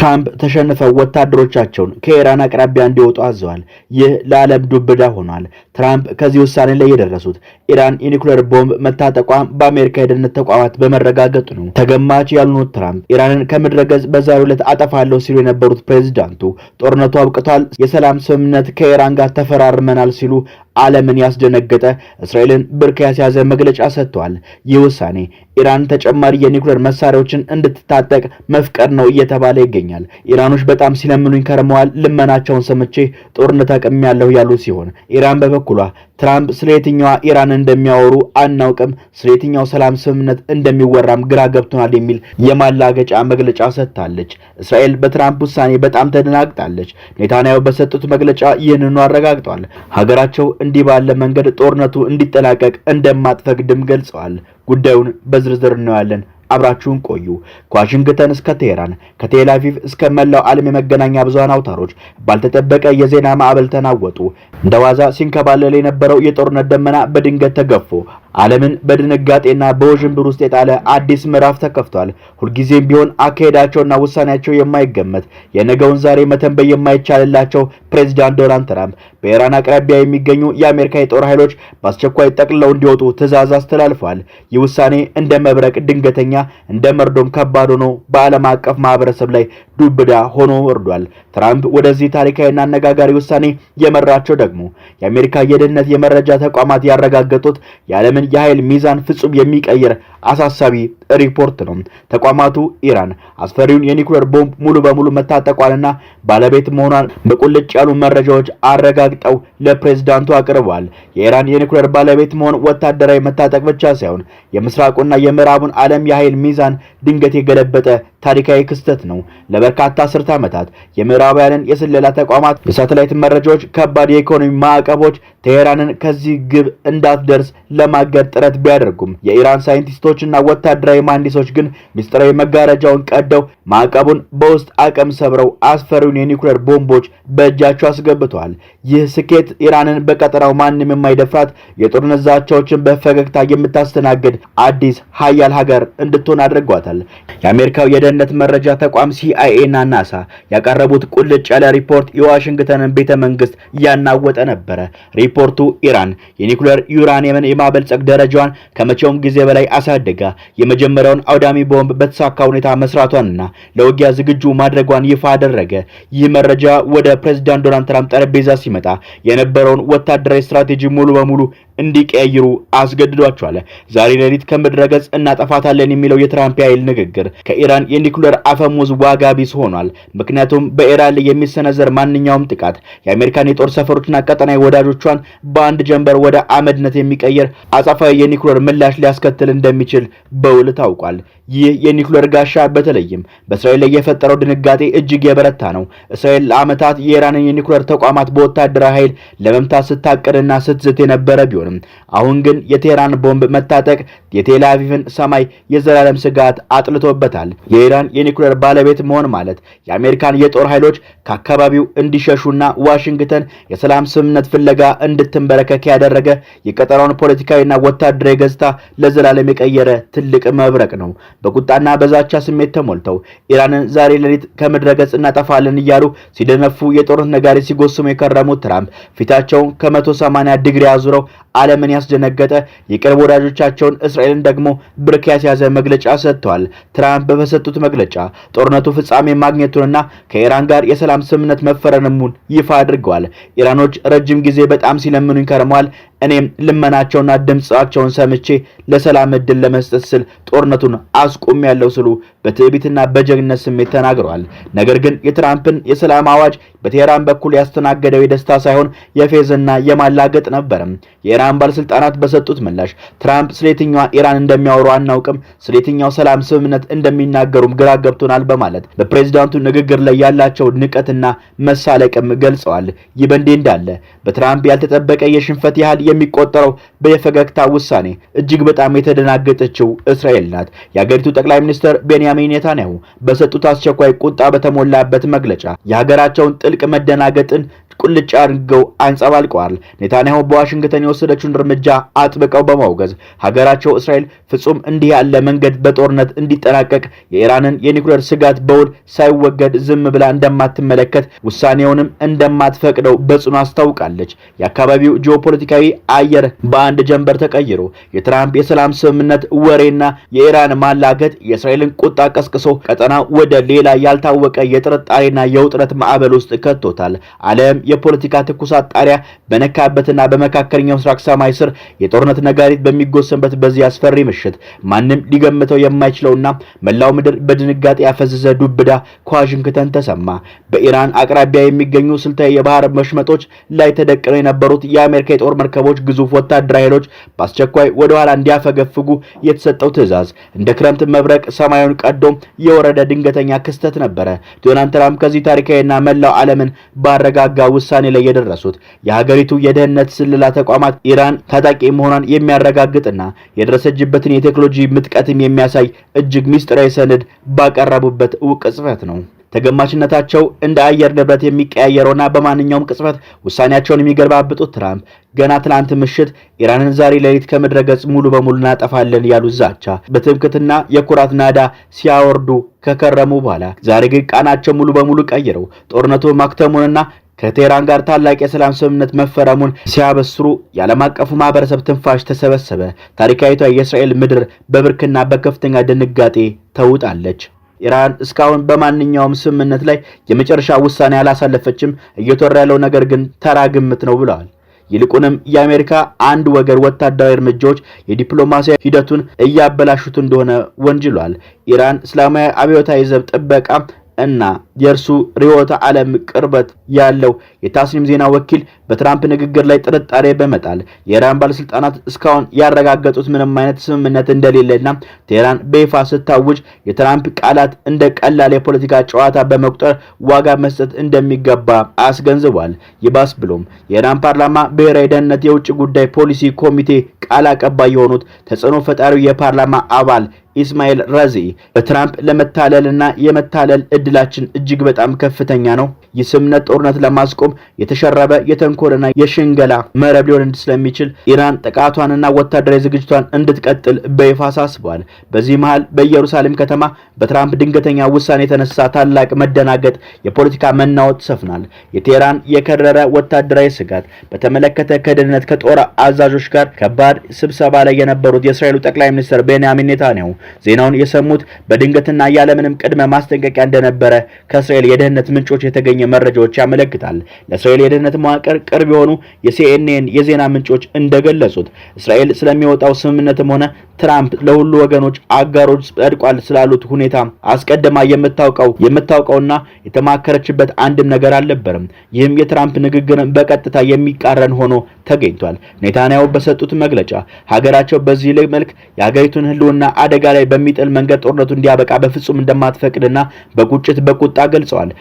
ትራምፕ ተሸንፈው ወታደሮቻቸውን ከኢራን አቅራቢያ እንዲወጡ አዘዋል። ይህ ለዓለም ዱብዳ ሆኗል። ትራምፕ ከዚህ ውሳኔ ላይ የደረሱት ኢራን የኒውክሌር ቦምብ መታጠቋን በአሜሪካ የደህንነት ተቋማት በመረጋገጡ ነው። ተገማች ያልሆኑት ትራምፕ ኢራንን ከምድረገጽ በዛሬው ዕለት አጠፋለሁ ሲሉ የነበሩት ፕሬዝዳንቱ ጦርነቱ አብቅቷል፣ የሰላም ስምምነት ከኢራን ጋር ተፈራርመናል ሲሉ ዓለምን ያስደነገጠ እስራኤልን ብርክ ያስያዘ መግለጫ ሰጥቷል። ይህ ውሳኔ ኢራን ተጨማሪ የኒውክሌር መሳሪያዎችን እንድትታጠቅ መፍቀድ ነው እየተባለ ይገኛል። ኢራኖች በጣም ሲለምኑኝ ከርመዋል፣ ልመናቸውን ሰምቼ ጦርነት አቅሜያለሁ ያሉ ሲሆን ኢራን በበኩሏ ትራምፕ ስለየትኛዋ ኢራን እንደሚያወሩ አናውቅም፣ ስለየትኛው ሰላም ስምምነት እንደሚወራም ግራ ገብቶናል የሚል የማላገጫ መግለጫ ሰጥታለች። እስራኤል በትራምፕ ውሳኔ በጣም ተደናግጣለች። ኔታንያሁ በሰጡት መግለጫ ይህንኑ አረጋግጠዋል። ሀገራቸው እንዲህ ባለ መንገድ ጦርነቱ እንዲጠናቀቅ እንደማትፈቅድም ገልጸዋል። ጉዳዩን በዝርዝር እናያለን። አብራችሁን ቆዩ። ከዋሽንግተን እስከ ቴህራን፣ ከቴል አቪቭ እስከ መላው ዓለም የመገናኛ ብዙሃን አውታሮች ባልተጠበቀ የዜና ማዕበል ተናወጡ። እንደዋዛ ሲንከባለል የነበረው የጦርነት ደመና በድንገት ተገፎ ዓለምን በድንጋጤና በውዥንብር ውስጥ የጣለ አዲስ ምዕራፍ ተከፍቷል። ሁልጊዜም ቢሆን አካሄዳቸውና ውሳኔያቸው የማይገመት የነገውን ዛሬ መተንበይ የማይቻልላቸው ፕሬዝዳንት ዶናልድ ትራምፕ በኢራን አቅራቢያ የሚገኙ የአሜሪካ የጦር ኃይሎች በአስቸኳይ ጠቅልለው እንዲወጡ ትዕዛዝ አስተላልፈዋል። ይህ ውሳኔ እንደ መብረቅ ድንገተኛ፣ እንደ መርዶም ከባድ ሆኖ በዓለም አቀፍ ማህበረሰብ ላይ ዱብዳ ሆኖ ወርዷል። ትራምፕ ወደዚህ ታሪካዊና አነጋጋሪ ውሳኔ የመራቸው ደግሞ የአሜሪካ የደህንነት የመረጃ ተቋማት ያረጋገጡት የዓለምን የኃይል ሚዛን ፍጹም የሚቀይር አሳሳቢ ሪፖርት ነው። ተቋማቱ ኢራን አስፈሪውን የኒውክሌር ቦምብ ሙሉ በሙሉ መታጠቋንና ባለቤት መሆኗን በቁልጭ ያሉ መረጃዎች አረጋግጠው ለፕሬዝዳንቱ አቅርበዋል። የኢራን የኒውክሌር ባለቤት መሆን ወታደራዊ መታጠቅ ብቻ ሳይሆን የምስራቁና የምዕራቡን ዓለም የኃይል ሚዛን ድንገት የገለበጠ ታሪካዊ ክስተት ነው። ለበርካታ አስርተ ዓመታት የምዕራባውያንን የስለላ ተቋማት፣ የሳተላይት መረጃዎች፣ ከባድ የኢኮኖሚ ማዕቀቦች ቴህራንን ከዚህ ግብ እንዳትደርስ ለማገድ ጥረት ቢያደርጉም የኢራን ሳይንቲስቶችና ወታደራዊ መሐንዲሶች ግን ሚስጥራዊ መጋረጃውን ቀደው ማዕቀቡን በውስጥ አቅም ሰብረው አስፈሪውን የኒውክሌር ቦምቦች በእጃቸው አስገብተዋል። ይህ ስኬት ኢራንን በቀጠናው ማንም የማይደፍራት የጦርነት ዛቻዎችን በፈገግታ የምታስተናግድ አዲስ ሀያል ሀገር እንድትሆን አድርጓታል። የአሜሪካው የደህንነት መረጃ ተቋም ሲአይኤ እና ናሳ ያቀረቡት ቁልጭ ያለ ሪፖርት የዋሽንግተንን ቤተ መንግስት ያናወጠ ነበረ። ሪፖርቱ ኢራን የኒውክሌር ዩራኒየምን የማበልጸግ ደረጃዋን ከመቼውም ጊዜ በላይ አሳድጋ የመጀመሪያውን አውዳሚ ቦምብ በተሳካ ሁኔታ መስራቷንና ለውጊያ ዝግጁ ማድረጓን ይፋ አደረገ። ይህ መረጃ ወደ ፕሬዝዳንት ዶናልድ ትራምፕ ጠረጴዛ ሲመጣ የነበረውን ወታደራዊ ስትራቴጂ ሙሉ በሙሉ እንዲቀያይሩ አስገድዷቸዋል። ዛሬ ሌሊት ከምድረገጽ እናጠፋታለን የሚለው የትራምፕ ኃይል ንግግር ከኢራን የኒውክሌር አፈሙዝ ዋጋ ቢስ ሆኗል። ምክንያቱም በኢራን ላይ የሚሰነዘር ማንኛውም ጥቃት የአሜሪካን የጦር ሰፈሮችና ቀጠናዊ ወዳጆቿን በአንድ ጀንበር ወደ አመድነት የሚቀየር አጸፋዊ የኒውክሌር ምላሽ ሊያስከትል እንደሚችል በውል ታውቋል። ይህ የኒውክሌር ጋሻ በተለይም በእስራኤል ላይ የፈጠረው ድንጋጤ እጅግ የበረታ ነው። እስራኤል ለዓመታት የኢራንን የኒውክሌር ተቋማት በወታደራዊ ኃይል ለመምታት ስታቅድና ስትዝት የነበረ ቢሆንም አሁን ግን የቴህራን ቦምብ መታጠቅ የቴል አቪቭን ሰማይ የዘላለም ስጋት አጥልቶበታል። የኢራን የኒውክሌር ባለቤት መሆን ማለት የአሜሪካን የጦር ኃይሎች ከአካባቢው እንዲሸሹና ዋሽንግተን የሰላም ስምምነት ፍለጋ እንድትንበረከክ ያደረገ የቀጠናውን ፖለቲካዊና ወታደራዊ ገጽታ ለዘላለም የቀየረ ትልቅ መብረቅ ነው። በቁጣና በዛቻ ስሜት ተሞልተው ኢራንን ዛሬ ሌሊት ከምድረገጽ እናጠፋለን እያሉ ሲደነፉ የጦርነት ነጋሪት ሲጎስሙ የከረሙት ትራምፕ ፊታቸውን ከ180 ዲግሪ አዙረው ዓለምን ያስደነገጠ የቅርብ ወዳጆቻቸውን እስራኤልን ደግሞ ብርክ ያስያዘ መግለጫ ሰጥተዋል። ትራምፕ በሰጡት መግለጫ ጦርነቱ ፍጻሜ ማግኘቱንና ከኢራን ጋር የሰላም ስምምነት መፈረሙን ይፋ አድርገዋል። ኢራኖች ረጅም ጊዜ በጣም ሲለምኑኝ ከርመዋል። እኔም ልመናቸውና ድምጻቸውን ሰምቼ ለሰላም እድል ለመስጠት ስል ጦርነቱን አስቆሚያለሁ ሲሉ በትዕቢትና በጀግንነት ስሜት ተናግረዋል። ነገር ግን የትራምፕን የሰላም አዋጅ በቴህራን በኩል ያስተናገደው የደስታ ሳይሆን የፌዝና የማላገጥ ነበር። የኢራን ባለስልጣናት በሰጡት ምላሽ ትራምፕ ስለየትኛው ኢራን እንደሚያወሩ አናውቅም፣ ስለየትኛው ሰላም ስምምነት እንደሚናገሩም ግራ ገብቶናል በማለት በፕሬዝዳንቱ ንግግር ላይ ያላቸው ንቀትና መሳለቅም ገልጸዋል። ይህ በእንዲህ እንዳለ በትራምፕ ያልተጠበቀ የሽንፈት ያህል የሚቆጠረው በየፈገግታ ውሳኔ እጅግ በጣም የተደናገጠችው እስራኤል ናት። የሀገሪቱ ጠቅላይ ሚኒስትር ቤንያሚን ኔታንያሁ በሰጡት አስቸኳይ ቁጣ በተሞላበት መግለጫ የሀገራቸውን ጥልቅ መደናገጥን ቁልጭ አድርገው አንጸባርቀዋል። ኔታንያሁ በዋሽንግተን የወሰደችውን እርምጃ አጥብቀው በማውገዝ ሀገራቸው እስራኤል ፍጹም እንዲህ ያለ መንገድ በጦርነት እንዲጠናቀቅ የኢራንን የኒውክሌር ስጋት በውል ሳይወገድ ዝም ብላ እንደማትመለከት ውሳኔውንም እንደማትፈቅደው በጽኑ አስታውቃለች። የአካባቢው ጂኦፖለቲካዊ አየር በአንድ ጀንበር ተቀይሮ የትራምፕ የሰላም ስምምነት ወሬና የኢራን ማላገጥ የእስራኤልን ቁጣ ቀስቅሶ ቀጠና ወደ ሌላ ያልታወቀ የጥርጣሬና የውጥረት ማዕበል ውስጥ ከቶታል። ዓለም የፖለቲካ ትኩሳት ጣሪያ በነካበትና በመካከለኛው ምስራቅ ሰማይ ስር የጦርነት ነጋሪት በሚጎሰምበት በዚህ አስፈሪ ምሽት ማንም ሊገምተው የማይችለውና መላው ምድር በድንጋጤ ያፈዘዘ ዱብዳ ከዋሽንግተን ተሰማ። በኢራን አቅራቢያ የሚገኙ ስልታዊ የባህር መሽመጦች ላይ ተደቅነው የነበሩት የአሜሪካ የጦር መርከቦች ግዙፍ ወታደራዊ ኃይሎች በአስቸኳይ ወደ ኋላ እንዲያፈገፍጉ የተሰጠው ትዕዛዝ እንደ ክረምት መብረቅ ሰማዩን ቀዶ የወረደ ድንገተኛ ክስተት ነበረ። ዶናልድ ትራምፕ ከዚህ ታሪካዊና መላው ዓለምን ባረጋጋ ውሳኔ ላይ የደረሱት የሀገሪቱ የደህንነት ስለላ ተቋማት ኢራን ታጣቂ መሆኗን የሚያረጋግጥና የደረሰችበትን የቴክኖሎጂ ምጥቀትም የሚያሳይ እጅግ ምስጢራዊ ሰነድ ባቀረቡበት ቅጽበት ነው። ተገማችነታቸው እንደ አየር ንብረት የሚቀያየረውና በማንኛውም ቅጽበት ውሳኔያቸውን የሚገለባብጡት ትራምፕ ገና ትላንት ምሽት ኢራንን ዛሬ ሌሊት ከምድረ ገጽ ሙሉ በሙሉ እናጠፋለን ያሉት ዛቻ በትምክትና የኩራት ናዳ ሲያወርዱ ከከረሙ በኋላ ዛሬ ግን ቃናቸው ሙሉ በሙሉ ቀይረው ጦርነቱ ማክተሙንና ከቴህራን ጋር ታላቅ የሰላም ስምምነት መፈረሙን ሲያበስሩ የዓለም አቀፉ ማህበረሰብ ትንፋሽ ተሰበሰበ። ታሪካዊቷ የእስራኤል ምድር በብርክና በከፍተኛ ድንጋጤ ተውጣለች። ኢራን እስካሁን በማንኛውም ስምምነት ላይ የመጨረሻ ውሳኔ አላሳለፈችም። እየተወራ ያለው ነገር ግን ተራ ግምት ነው ብለዋል። ይልቁንም የአሜሪካ አንድ ወገን ወታደራዊ እርምጃዎች የዲፕሎማሲያዊ ሂደቱን እያበላሹት እንደሆነ ወንጅሏል። ኢራን እስላማዊ አብዮታዊ ዘብ ጥበቃ እና የእርሱ ርዕዮተ ዓለም ቅርበት ያለው የታስኒም ዜና ወኪል በትራምፕ ንግግር ላይ ጥርጣሬ በመጣል የኢራን ባለስልጣናት እስካሁን ያረጋገጡት ምንም አይነት ስምምነት እንደሌለና ቴህራን በይፋ ስታውጅ የትራምፕ ቃላት እንደ ቀላል የፖለቲካ ጨዋታ በመቁጠር ዋጋ መስጠት እንደሚገባ አስገንዝቧል። ይባስ ብሎም የኢራን ፓርላማ ብሔራዊ ደህንነት የውጭ ጉዳይ ፖሊሲ ኮሚቴ ቃል አቀባይ የሆኑት ተጽዕኖ ፈጣሪው የፓርላማ አባል ኢስማኤል ራዚ በትራምፕ ለመታለልና የመታለል እድላችን እጅግ በጣም ከፍተኛ ነው። የስምምነት ጦርነት ለማስቆም የተሸረበ የተንኮልና የሽንገላ መረብ ሊሆን ስለሚችል ኢራን ጥቃቷንና ወታደራዊ ዝግጅቷን እንድትቀጥል በይፋ አሳስቧል። በዚህ መሃል በኢየሩሳሌም ከተማ በትራምፕ ድንገተኛ ውሳኔ የተነሳ ታላቅ መደናገጥ፣ የፖለቲካ መናወጥ ሰፍኗል። የቴህራን የከረረ ወታደራዊ ስጋት በተመለከተ ከደህንነት ከጦር አዛዦች ጋር ከባድ ስብሰባ ላይ የነበሩት የእስራኤሉ ጠቅላይ ሚኒስትር ቤንያሚን ኔታንያሁ ዜናውን የሰሙት በድንገትና ያለምንም ቅድመ ማስጠንቀቂያ እንደነበረ ከእስራኤል የደህንነት ምንጮች የተገኘ መረጃዎች ያመለክታል። ለእስራኤል የደህንነት መዋቅር ቅርብ የሆኑ የሲኤንኤን የዜና ምንጮች እንደገለጹት እስራኤል ስለሚወጣው ስምምነትም ሆነ ትራምፕ ለሁሉ ወገኖች አጋሮች ጸድቋል ስላሉት ሁኔታ አስቀድማ የምታውቀውና የተማከረችበት አንድም ነገር አልነበረም። ይህም የትራምፕ ንግግርን በቀጥታ የሚቃረን ሆኖ ተገኝቷል። ኔታንያሁ በሰጡት መግለጫ ሀገራቸው በዚህ መልክ የሀገሪቱን ህልውና አደጋ ላይ በሚጥል መንገድ ጦርነቱ እንዲያበቃ በፍጹም እንደማትፈቅድና በቁጣ ገልጸዋል።